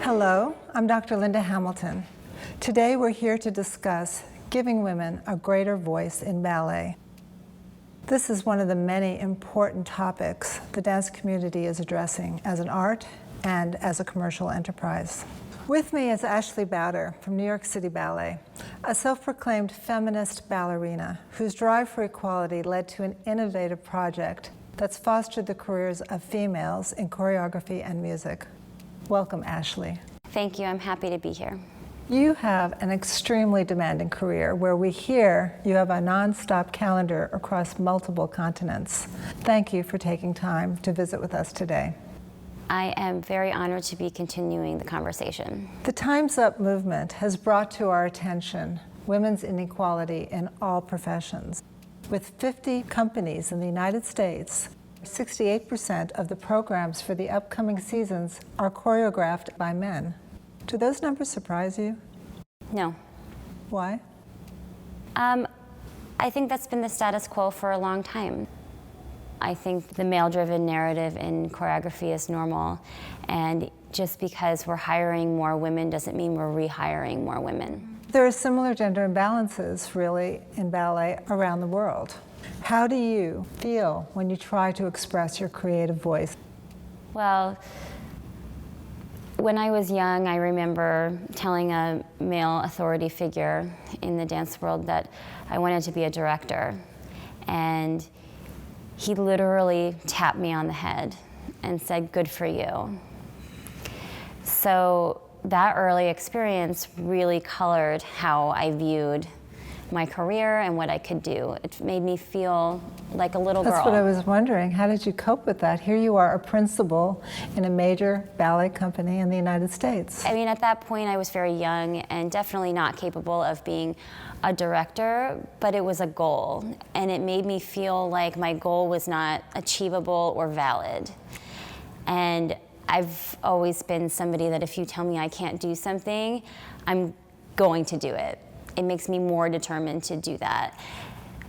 Hello, I'm Dr. Linda Hamilton. Today we're here to discuss giving women a greater voice in ballet. This is one of the many important topics the dance community is addressing as an art and as a commercial enterprise. With me is Ashley Bouder from New York City Ballet, a self-proclaimed feminist ballerina whose drive for equality led to an innovative project that's fostered the careers of females in choreography and music. Welcome, Ashley. Thank you. I'm happy to be here. You have an extremely demanding career where we hear you have a non-stop calendar across multiple continents. Thank you for taking time to visit with us today. I am very honored to be continuing the conversation. The TimesUp movement has brought to our attention women's inequality in all professions. With 50 companies in the United States, 68% of the programs for the upcoming seasons are choreographed by men. Do those numbers surprise you? No. Why? I think that's been the status quo for a long time. I think the male-driven narrative in choreography is normal, and just because we're hiring more women doesn't mean we're rehiring more women. There are similar gender imbalances, really, in ballet around the world. How do you feel when you try to express your creative voice? Well, when I was young, I remember telling a male authority figure in the dance world that I wanted to be a director. And he literally tapped me on the head and said, "Good for you." So that early experience really colored how I viewed my career and what I could do. It made me feel like a little girl. That's what I was wondering. How did you cope with that? Here you are, a principal in a major ballet company in the United States. I mean, at that point I was very young and definitely not capable of being a director, but it was a goal, and it made me feel like my goal was not achievable or valid. And I've always been somebody that if you tell me I can't do something, I'm going to do it. It makes me more determined to do that.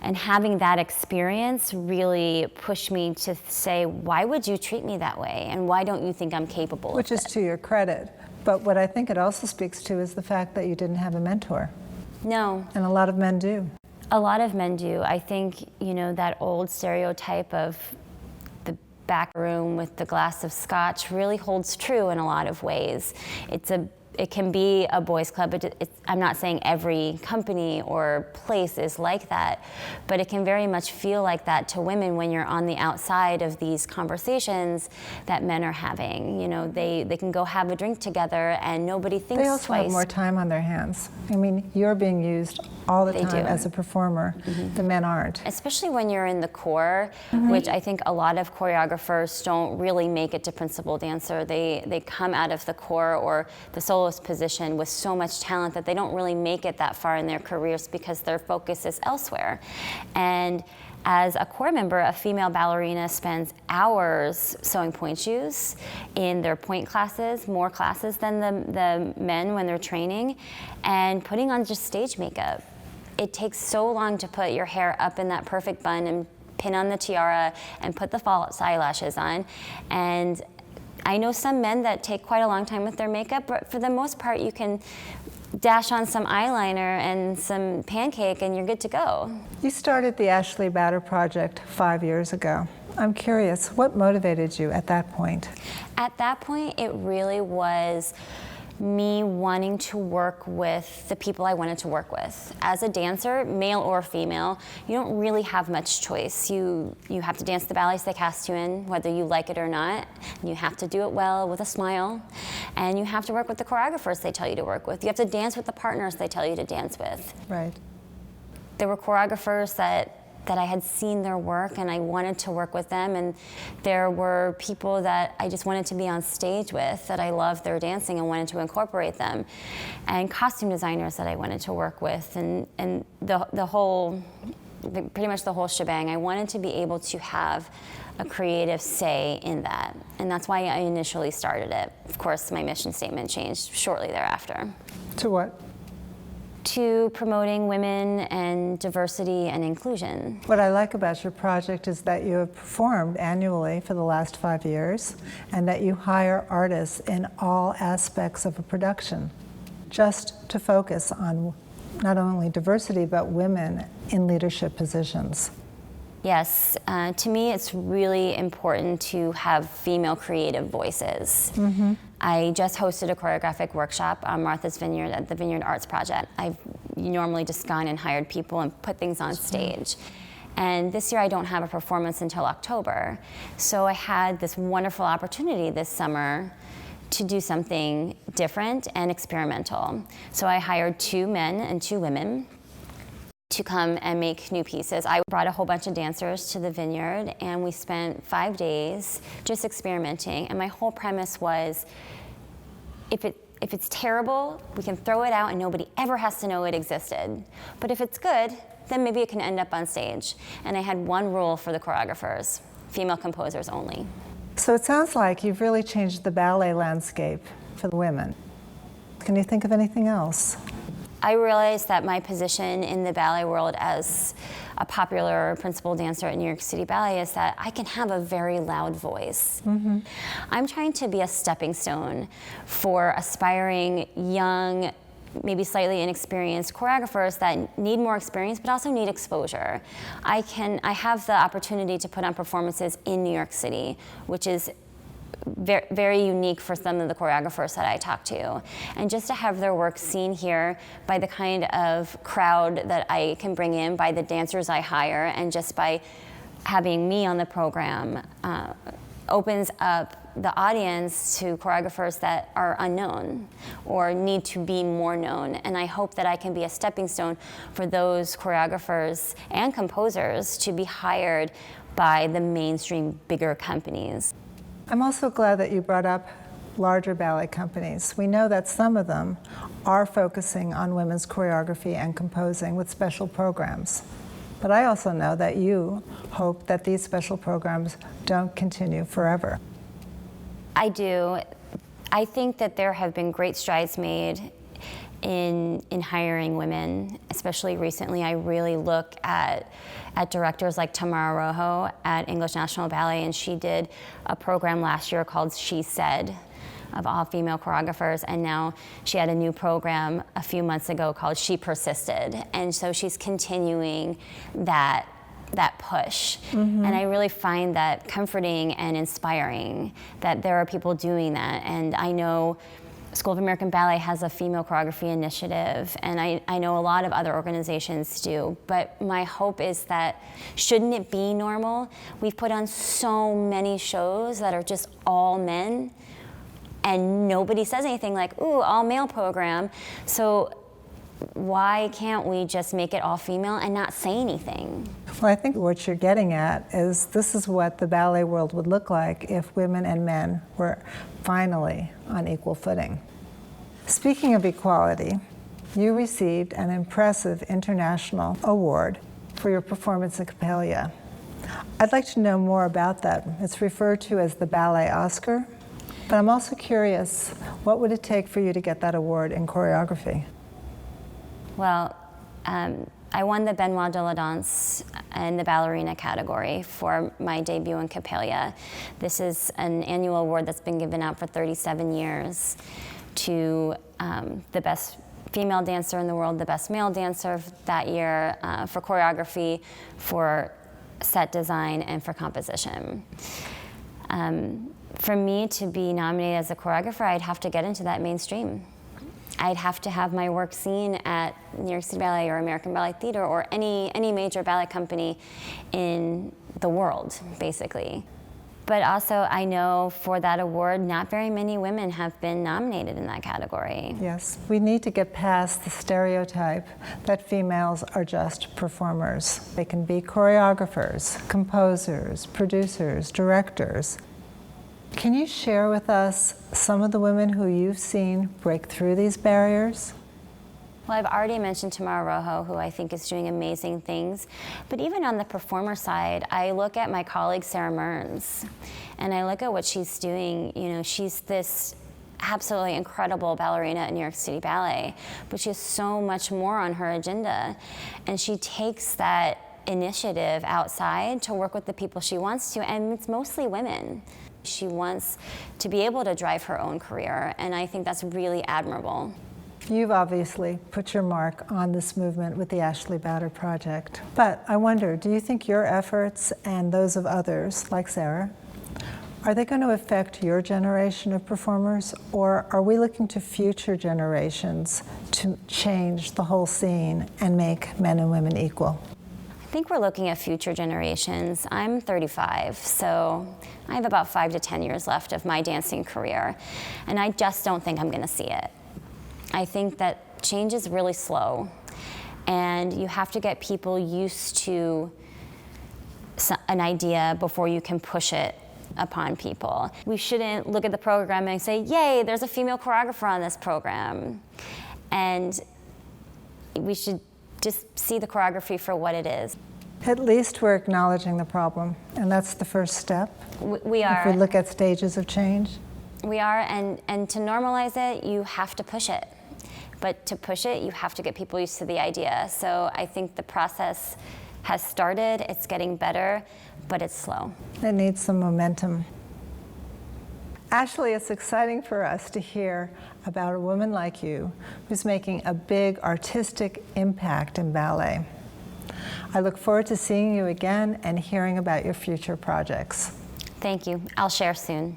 And having that experience really pushed me to say, why would you treat me that way? And why don't you think I'm capable of it? Which is to your credit. But what I think it also speaks to is the fact that you didn't have a mentor. No. And a lot of men do. A lot of men do. I think, you know, that old stereotype of the back room with the glass of scotch really holds true in a lot of ways. It can be a boys' club, but I'm not saying every company or place is like that, but it can very much feel like that to women when you're on the outside of these conversations that men are having. You know, they can go have a drink together and nobody thinks twice. They also have more time on their hands. I mean, you're being used all the time as a performer. The men aren't. Especially when you're in the core, which I think a lot of choreographers don't really make it to principal dancer. They come out of the core or the solo position with so much talent that they don't really make it that far in their careers because their focus is elsewhere. And as a core member, a female ballerina spends hours sewing point shoes in their point classes, more classes than the men when they're training, and putting on just stage makeup. It takes so long to put your hair up in that perfect bun and pin on the tiara and put the false eyelashes on. And I know some men that take quite a long time with their makeup, but for the most part, you can dash on some eyeliner and some pancake and you're good to go. You started the Ashley Bouder project 5 years ago. I'm curious, what motivated you at that point? At that point, it really was me wanting to work with the people I wanted to work with. As a dancer, male or female, you don't really have much choice. You have to dance the ballets they cast you in, whether you like it or not. You have to do it well with a smile. And you have to work with the choreographers they tell you to work with. You have to dance with the partners they tell you to dance with. Right. There were choreographers that I had seen their work and I wanted to work with them, and there were people that I just wanted to be on stage with that I loved their dancing and wanted to incorporate them, and costume designers that I wanted to work with, and pretty much the whole shebang. I wanted to be able to have a creative say in that, and that's why I initially started it. Of course, my mission statement changed shortly thereafter. To what? to promoting women and diversity and inclusion. What I like about your project is that you have performed annually for the last 5 years and that you hire artists in all aspects of a production just to focus on not only diversity but women in leadership positions. Yes, to me it's really important to have female creative voices. Mm-hmm. I just hosted a choreographic workshop on Martha's Vineyard at the Vineyard Arts Project. I've normally just gone and hired people and put things on stage. And this year I don't have a performance until October. So I had this wonderful opportunity this summer to do something different and experimental. So I hired 2 men and 2 women to come and make new pieces. I brought a whole bunch of dancers to the Vineyard and we spent 5 days just experimenting. And my whole premise was, if it's terrible, we can throw it out and nobody ever has to know it existed. But if it's good, then maybe it can end up on stage. And I had one rule for the choreographers: female composers only. So it sounds like you've really changed the ballet landscape for the women. Can you think of anything else? I realized that my position in the ballet world as a popular principal dancer at New York City Ballet is that I can have a very loud voice. Mm-hmm. I'm trying to be a stepping stone for aspiring young, maybe slightly inexperienced choreographers that need more experience but also need exposure. I have the opportunity to put on performances in New York City, which is very, very unique for some of the choreographers that I talk to. And just to have their work seen here by the kind of crowd that I can bring in, by the dancers I hire, and just by having me on the program, opens up the audience to choreographers that are unknown or need to be more known. And I hope that I can be a stepping stone for those choreographers and composers to be hired by the mainstream bigger companies. I'm also glad that you brought up larger ballet companies. We know that some of them are focusing on women's choreography and composing with special programs. But I also know that you hope that these special programs don't continue forever. I do. I think that there have been great strides made in hiring women, especially recently. I really look at directors like Tamara Rojo at English National Ballet, and she did a program last year called She Said, of all female choreographers, and now she had a new program a few months ago called She Persisted, and so she's continuing that push. Mm-hmm. And I really find that comforting and inspiring that there are people doing that. And I know School of American Ballet has a female choreography initiative, and I know a lot of other organizations do, but my hope is that, shouldn't it be normal? We've put on so many shows that are just all men, and nobody says anything like, ooh, all male program. So why can't we just make it all female and not say anything? Well, I think what you're getting at is this is what the ballet world would look like if women and men were finally on equal footing. Speaking of equality, you received an impressive international award for your performance in Coppelia. I'd like to know more about that. It's referred to as the Ballet Oscar, but I'm also curious, what would it take for you to get that award in choreography? Well, I won the Benoit de la Danse in the ballerina category for my debut in Coppelia. This is an annual award that's been given out for 37 years to the best female dancer in the world, the best male dancer that year, for choreography, for set design, and for composition. For me to be nominated as a choreographer, I'd have to get into that mainstream. I'd have to have my work seen at New York City Ballet or American Ballet Theater or any major ballet company in the world, basically. But also, I know for that award, not very many women have been nominated in that category. Yes, we need to get past the stereotype that females are just performers. They can be choreographers, composers, producers, directors. Can you share with us some of the women who you've seen break through these barriers? Well, I've already mentioned Tamara Rojo, who I think is doing amazing things. But even on the performer side, I look at my colleague Sarah Mearns, and I look at what she's doing. You know, she's this absolutely incredible ballerina at New York City Ballet, but she has so much more on her agenda. And she takes that initiative outside to work with the people she wants to, and it's mostly women. She wants to be able to drive her own career, and I think that's really admirable. You've obviously put your mark on this movement with the Ashley Bouder project. But I wonder, do you think your efforts and those of others, like Sarah, are they going to affect your generation of performers, or are we looking to future generations to change the whole scene and make men and women equal? I think we're looking at future generations. I'm 35, so I have about 5 to 10 years left of my dancing career, and I just don't think I'm going to see it. I think that change is really slow, and you have to get people used to an idea before you can push it upon people. We shouldn't look at the program and say, yay, there's a female choreographer on this program. And we should just see the choreography for what it is. At least we're acknowledging the problem, and that's the first step. We are. If we look at stages of change. We are, and to normalize it, you have to push it. But to push it, you have to get people used to the idea. So I think the process has started, it's getting better, but it's slow. It needs some momentum. Ashley, it's exciting for us to hear about a woman like you who's making a big artistic impact in ballet. I look forward to seeing you again and hearing about your future projects. Thank you. I'll share soon.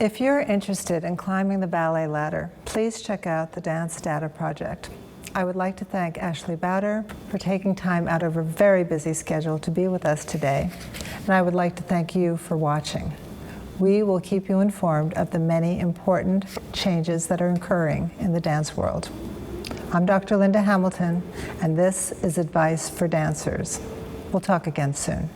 If you're interested in climbing the ballet ladder, please check out the Dance Data Project. I would like to thank Ashley Bouder for taking time out of her very busy schedule to be with us today, and I would like to thank you for watching. We will keep you informed of the many important changes that are occurring in the dance world. I'm Dr. Linda Hamilton, and this is Advice for Dancers. We'll talk again soon.